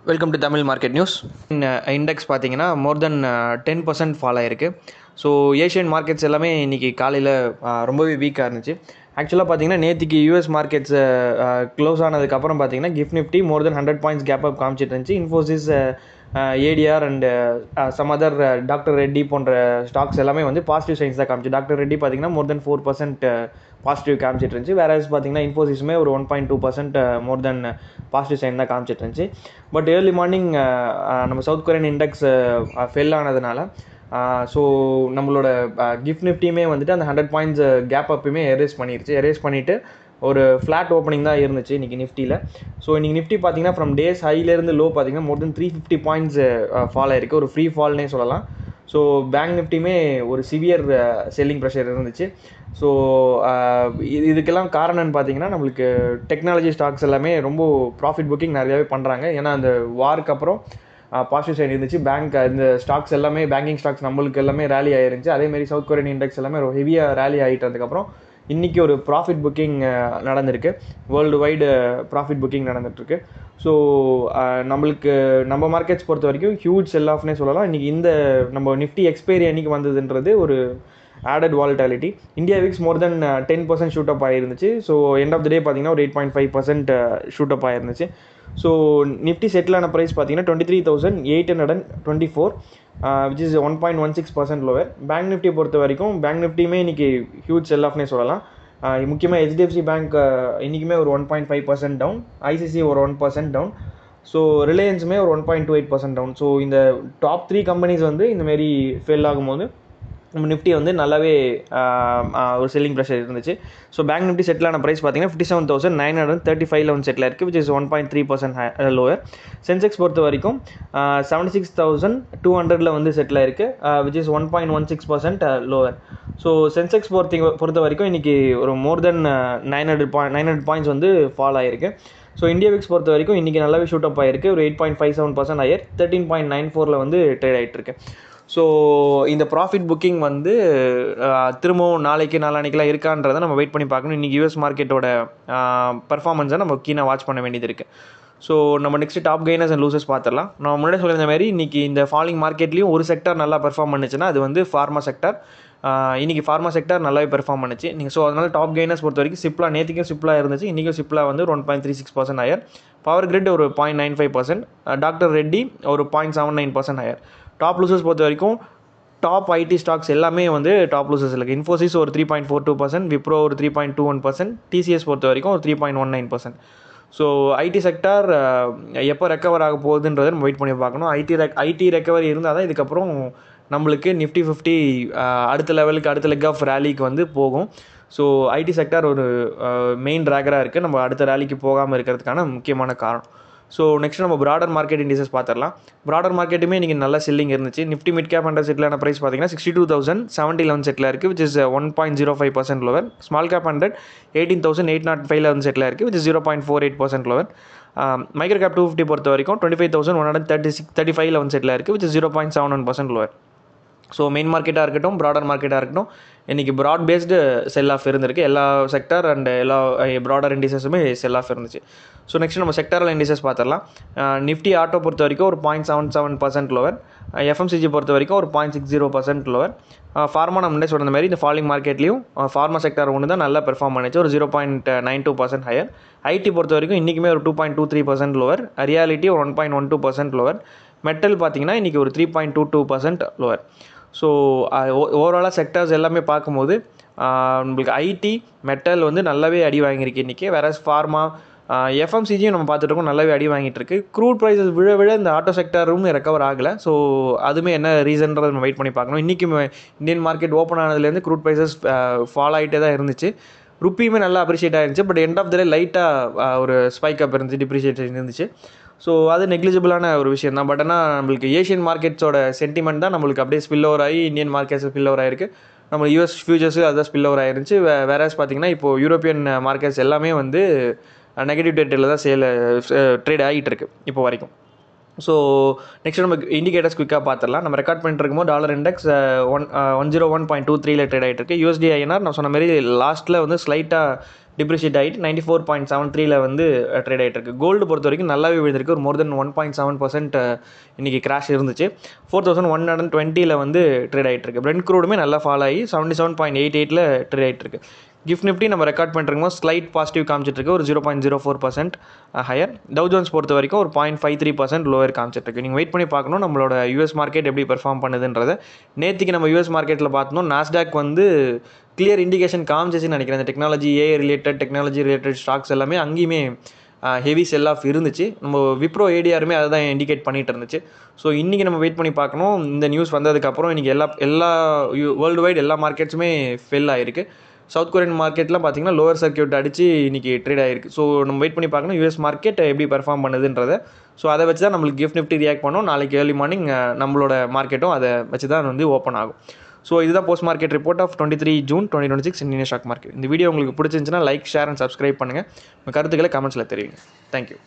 Welcome to Tamil market news. Index பார்த்தீங்கன்னா மோர் than 10% fall ஆயிருக்கு. So Asian markets எல்லாமே இன்றைக்கி காலையில் ரொம்பவே வீக்காக இருந்துச்சு. ஆக்சுவலாக பார்த்தீங்கன்னா நேற்றுக்கு யூஎஸ் மார்க்கெட்ஸ் க்ளோஸ் ஆனதுக்கப்புறம் பார்த்தீங்கன்னா GIFT Nifty more than 100 points gap up காமிச்சிட்டு இருந்துச்சு. Infosys, ADR and some other Doctor Reddy போன்ற ஸ்டாக்ஸ் எல்லாமே வந்து பாசிட்டிவ் சைன்ஸ் தான் காமிச்சு. டாக்டர் ரெட்டி பார்த்தீங்கன்னா மோர் தென் 4% பாசிட்டிவ் காமிச்சிட்டு இருந்துச்சு. வேறஸ் பார்த்தீங்கன்னா இன்ஃபோசிஸுமே ஒரு 1.2% மோர் தென் பாசிட்டிவ் சைன் தான் காமிச்சிட்டு இருந்துச்சு. பட் ஏர்லி மார்னிங் நம்ம சவுத் கொரியன் இண்டெக்ஸ் ஃபெல் ஆனதுனால ஸோ நம்மளோட கிஃப்ட் நிஃப்டியுமே வந்துட்டு அந்த 100 பாயிண்ட்ஸ் கேப் அப்பயுமே எரேஸ் பண்ணிவிட்டு ஒரு ஃப்ளாட் ஓப்பனிங் தான் இருந்துச்சு இன்றைக்கி நிஃப்டியில். ஸோ இன்றைக்கி நிஃப்டி பார்த்தீங்கன்னா ஃப்ரம் டேஸ் ஹைலேருந்து லோ பார்த்தீங்கன்னா மோர் தென் 350 பாயிண்ட்ஸ் ஃபால் ஆயிருக்கு. ஒரு ஃப்ரீ ஃபால்னே சொல்லலாம். ஸோ பேங்க் நிஃப்டியுமே ஒரு சிவியர் செல்லிங் ப்ரெஷர் இருந்துச்சு. ஸோ இதுக்கெல்லாம் காரணம்னு பார்த்தீங்கன்னா நம்மளுக்கு டெக்னாலஜி ஸ்டாக்ஸ் எல்லாமே ரொம்ப ப்ராஃபிட் புக்கிங் நிறையாவே பண்ணுறாங்க. ஏன்னா அந்த வாருக்கு அப்புறம் பாசிட்டிவ் சைடு இருந்துச்சு. இந்த ஸ்டாக்ஸ் எல்லாமே பேங்கிங் ஸ்டாக்ஸ் நம்மளுக்கு எல்லாமே ரேலி ஆயிருந்துச்சு. அதேமாதிரி சவுத் கொரியன் இண்டெக்ஸ் எல்லாமே ஒரு ஹெவியாக ரேலி ஆகிட்டதுக்கப்புறம் இன்றைக்கி ஒரு ப்ராஃபிட் புக்கிங் நடந்திருக்கு. வேர்ல்டு வைடு ப்ராஃபிட் புக்கிங் நடந்துகிட்ருக்கு. ஸோ நம்ம மார்க்கெட்ஸ் பொறுத்த வரைக்கும் ஹியூஜ் செல் ஆஃப்னே சொல்லலாம். இன்றைக்கி இந்த நம்ம நிஃப்டி எக்ஸ்பைரி அன்றைக்கி வந்ததுன்றது ஒரு added volatility. India VIX more than 10% shoot அப் ஆகிருந்துச்சு. So end of the day பார்த்தீங்கன்னா ஒரு 8.5% ஷூட் அப் ஆகிருந்துச்சு. ஸோ நிஃப்டி செட்டில் ஆன ப்ரைஸ் பார்த்தீங்கன்னா 23,824 which is 1.16% lower. Bank Nifty பொறுத்த வரைக்கும் பேங்க் நிஃப்டியுமே இன்றைக்கி ஹியூஜ் செல் ஆஃப்னே சொல்லலாம். முக்கியமாக ஹெச்டிஎஃப்சி பேங்க் இன்றைக்குமே ஒரு 1.5% டவுன், ஐசிசி ஒரு 1% டவுன், ஸோ ரிலையன்ஸுமே ஒரு 1.28% டவுன். ஸோ இந்த டாப் 3 கம்பெனிஸ் வந்து இந்தமாரி ஃபெயில் ஆகும்போது நம்ம நிஃப்டி வந்து நல்லாவே ஒரு செல்லிங் ப்ரெஷர் இருந்துச்சு. ஸோ பேங்க் நிஃப்டி செட்டில் ஆன ப்ரைஸ் பார்த்தீங்கன்னா 57,935 வந்து செட்டில் இருக்குது, விச் இஸ் 1.3% லோவர். சென்செக்ஸ் பொறுத்த வரைக்கும் 76,200 வந்து செட்டில் இருக்குது, which is 1.16% lower. So Sensex பொறுத்த வரைக்கும் இன்றைக்கி ஒரு மோர் தென் 900 பாயிண்ட்ஸ் வந்து ஃபால் ஆகிருக்கு. ஸோ இந்தியா விக்ஸ் பொறுத்த வரைக்கும் இன்றைக்கி நல்லாவே ஷூட் அப் ஆகிருக்கு. ஒரு 8.57% ஹையர் 13.94 வந்து ட்ரேட் ஆகிட்டுருக்கு. ஸோ இந்த ப்ராஃபிட் புக்கிங் வந்து திரும்பவும் நாளான்னைக்கெலாம் இருக்கான்றதை நம்ம வெயிட் பண்ணி பார்க்கணும். இன்றைக்கி யூஎஸ் மார்க்கெட்டோட பர்ஃபார்மன்ஸை நம்ம கீழே வாட்ச் பண்ண வேண்டியது இருக்குது. ஸோ நம்ம next top gainers and losers பார்த்துடலாம். நம்ம முன்னாடி சொல்லியிருந்த மாதிரி இன்றைக்கி இந்த ஃபாலிங் மார்க்கெட்லேயும் ஒரு செக்டர் நல்லா பெர்ஃபார்ம் பண்ணுச்சுன்னா அது வந்து ஃபார்மா செக்டர். இன்றைக்கி ஃபார்மா செக்டர் நல்லாவே பெர்ஃபார்ம் பண்ணுச்சு. நீங்கள் ஸோ அதனால் டாப் கெய்னர்ஸ் பொறுத்த வரைக்கும் சிப்லா, நேற்றுக்கும் சிப்லா இருந்துச்சு, இன்றைக்கும் சிப்லா வந்து 1.36% ஹையர், பவர் கிரிட் ஒரு 0.95%, டாக்டர் ரெட்டி ஒரு 0.79% ஹையர். டாப் லூசர்ஸ் பொறுத்த வரைக்கும் டாப் ஐடி ஸ்டாக்ஸ் எல்லாமே வந்து டாப் லூசர்ஸ் இருக்குது. இன்ஃபோசிஸ் ஒரு 3.42%, விப்ரோ ஒரு 3.21%, டிசிஎஸ் பொறுத்த வரைக்கும் ஒரு 3.19%. ஸோ ஐடி செக்டார் எப்போ ரெக்கவர் ஆக போகுதுன்றதை நம்ம வெயிட் பண்ணி பார்க்கணும். ஐடி ரெக்கவரி இருந்தால் தான் இதுக்கப்புறம் நம்மளுக்கு நிஃப்டி 50 அடுத்த லெக் ஆஃப் ரேலிக்கு வந்து போகும். ஸோ ஐடி செக்டார் ஒரு மெயின் ட்ராகராக இருக்குது நம்ம அடுத்த ரேலிக்கு போகாமல் இருக்கிறதுக்கான முக்கியமான காரணம். ஸோ நெக்ஸ்ட் நம்ம ப்ராடர் மார்க்கெட் இண்டிசஸ் பார்த்துடலாம். ப்ராடர் மார்க்கெட்டுமே இன்றைக்கி நல்ல செல்லிங் இருந்துச்சு. நிஃப்டி மிட் கேப் அண்டர் செட்டிலான ப்ரைஸ் பார்த்தீங்கன்னா 62,070 செட்டில் இருக்குது, which is 1.05% lower. Small cap 18,805 settle இருக்குது, which is 0.48% lower. Micro cap 250 பொறுத்த வரைக்கும் 25,135 செட்டில் இருக்குது, which is 0.71% lower. So main மார்க்கெட்டாக இருக்கட்டும், ப்ராடர் மார்க்கெட்டாக இருக்கட்டும், இன்றைக்கி ப்ராட் பேஸ்டு செல் ஆஃப் இருந்திருக்கு. எல்லா செக்டர் அண்ட் எல்லா ப்ராடர் இண்டிசஸுமே செல் ஆஃப் இருந்துச்சு. ஸோ நெக்ஸ்ட் நம்ம செக்டரல் இண்டிசஸ் பார்த்துடலாம். நிஃப்டி ஆட்டோ பொறுத்த வரைக்கும் ஒரு 0.77% லோவர். எஃப்எம்சிஜி பொறுத்த வரைக்கும் ஒரு 0.60% லோவர். ஃபார்மா நம்ம முன்னே சொன்ன மாதிரி இந்த ஃபாலிங் மார்க்கெட்லேயும் ஃபார்மா செக்டர் ஒன்று தான் நல்லா பெர்ஃபார்ம் பண்ணிச்சு, ஒரு 0.92% ஹையர். ஐடி பொறுத்த வரைக்கும் இன்றைக்குமே ஒரு 2.23% லோவர். ரியாலிட்டி ஒரு 1.12% லோவர். மெட்டல் பார்த்தீங்கன்னா இன்றைக்கி ஒரு 3.22% லோவர். ஸோ ஓவராலாக செக்டர்ஸ் எல்லாமே பார்க்கும்போது நம்மளுக்கு ஐடி, மெட்டல் வந்து நல்லாவே அடி வாங்கியிருக்கு இன்றைக்கி. வேற ஃபார்மா, எஃப்எம்சிஜியும் நம்ம பார்த்துட்டு நல்லாவே அடி வாங்கிட்டு இருக்கு. க்ரூட் ப்ரைஸஸ் விழ இந்த ஆட்டோ செக்டரும் ரெக்கவர் ஆகலை. ஸோ அதுவுமே என்ன ரீசன்றதை நம்ம வெயிட் பண்ணி பார்க்கணும். இன்றைக்கி இந்தியன் மார்க்கெட் ஓப்பன் ஆனதுலேருந்து க்ரூட் ப்ரைஸஸ் ஃபால் ஆகிட்டே தான் இருந்துச்சு. ருப்பியுமே நல்லா அப்ரிஷியேட் ஆகிருந்துச்சு. But end of the day லைட்டாக ஒரு ஸ்பைக் அப் இருந்துச்சு, டிப்ரிஷியேஷன் இருந்துச்சு. ஸோ அது நெக்லிஜிபிளான ஒரு விஷயம் தான். பட் ஆனால் நம்மளுக்கு ஏஷியன் மார்க்கெட்ஸோட சென்டிமெண்ட் தான் நம்மளுக்கு அப்படியே ஸ்பில் ஓவர் ஆகி இந்தியன் மார்க்கெட்ஸ் ஸ்பில் ஓவர் ஆகிருக்கு. நம்ம யூஎஸ் ஃபியூச்சர்ஸு அதுதான் ஸ்பில் ஓவர் ஆயிருந்துச்சு. வேறஸ் பார்த்தீங்கன்னா இப்போது யூரோப்பியன் மார்க்கெட்ஸ் எல்லாமே வந்து நெகட்டிவ் டேட்டில் தான் ட்ரேட் ஆகிட்டு இருக்கு இப்போ வரைக்கும். ஸோ நெக்ஸ்ட் நம்ம இண்டிகேட்டர்ஸ் குயிக்காக பார்த்துடலாம். நம்ம ரெக்கார்ட் பண்ணிட்டு இருக்கும்போது டாலர் இண்டெக்ஸ் 101.23 ட்ரேட் ஆகிட்டு இருக்கு. யூஎஸ்டி ஐஎன்ஆர் நான் சொன்ன மாதிரி லாஸ்ட்டில் வந்து ஸ்லைட்டாக டிப்ரிஷியேட் ஆகிட்டு 94.73 வந்து ட்ரேட் ஆகிட்டு இருக்கு. கோல்டு பொறுத்த வரைக்கும் நல்லாவே விழுந்திருக்கு. ஒரு மோர் தென் 1.7% இன்றைக்கி கிராஷ் இருந்துச்சு. 4120 வந்து ட்ரேட் ஆகிட்டு இருக்கு. பிரெண்ட் க்ரூடுமே நல்லா ஃபால் ஆகி 77.88 ட்ரேட் ஆகிட்டு இருக்கு. கிஃப்ட் நிஃப்டி நம்ம ரெக்கார்ட் பண்ணுறோம் ஸ்லைட் பாசிட்டிவ் காமிச்சிட்ருக்கு, ஒரு 0.04% ஹையர். டவ் ஜோன்ஸ் பொறுத்த வரைக்கும் ஒரு 0.53% லோவர் காமிச்சிட்ருக்கு. நீங்கள் வெயிட் பண்ணி பார்க்கணும் நம்மளோட யூஎஸ் மார்க்கெட் எப்படி பெர்ஃபார்ம் பண்ணுதுன்றதை. நேற்றுக்கு நம்ம யூஎஸ் மார்க்கெட்டில் பார்த்தோம் நாஸ்டாக் வந்து கிளியர் இண்டிகேஷன் காமிச்சிச்சுன்னு நினைக்கிறேன். இந்த டெக்னாலஜி டெக்னாலஜி ரிலேட்டட் ஸ்டாக்ஸ் எல்லாமே அங்கேயுமே ஹெவி செல் ஆஃப் இருந்துச்சு. நம்ம விப்ரோ ஏடிஆருமே அதை தான் இண்டிகேட் பண்ணிகிட்டு இருந்துச்சு. ஸோ இன்றைக்கி நம்ம வெயிட் பண்ணி பார்க்கணும். இந்த நியூஸ் வந்ததுக்கப்புறம் இன்றைக்கி எல்லா வேர்ல்டு வைட் எல்லா மார்க்கெட்ஸுமே ஃபெல் ஆகிருக்கு. சவுத் கொரியன் மார்க்கெட்லாம் பார்த்தீங்கன்னா லோவர் சர்க்கியூட் அடித்து இன்றைக்கி ட்ரேட் ஆகிருக்கு. ஸோ நம்ம வெயிட் பண்ணி பார்க்கணும் யூஎஸ் மார்க்கெட் எப்படி பெர்ஃபார்ம் பண்ணுதுன்றதை. ஸோ அதை வச்சு தான் நம்மளுக்கு கிஃப்ட் நிஃப்டி ரியாக்ட் பண்ணோம். நாளைக்கு ஏர்லி மார்னிங் நம்மளோட மார்க்கெட்டும் அதை வச்சு தான் வந்து ஓப்பன் ஆகும். ஸோ இதுதான் post market report of 23 June 2026 Indian stock market. இந்த வீடியோ உங்களுக்கு பிடிச்சிருந்துச்சுன்னா லைக், ஷேர் அண்ட் சப்ஸ்கிரைப் பண்ணுங்கள். உங்கள் கருத்துக்களை கமெண்ட்ஸில் தெரிவிங்க. தேங்க்யூ.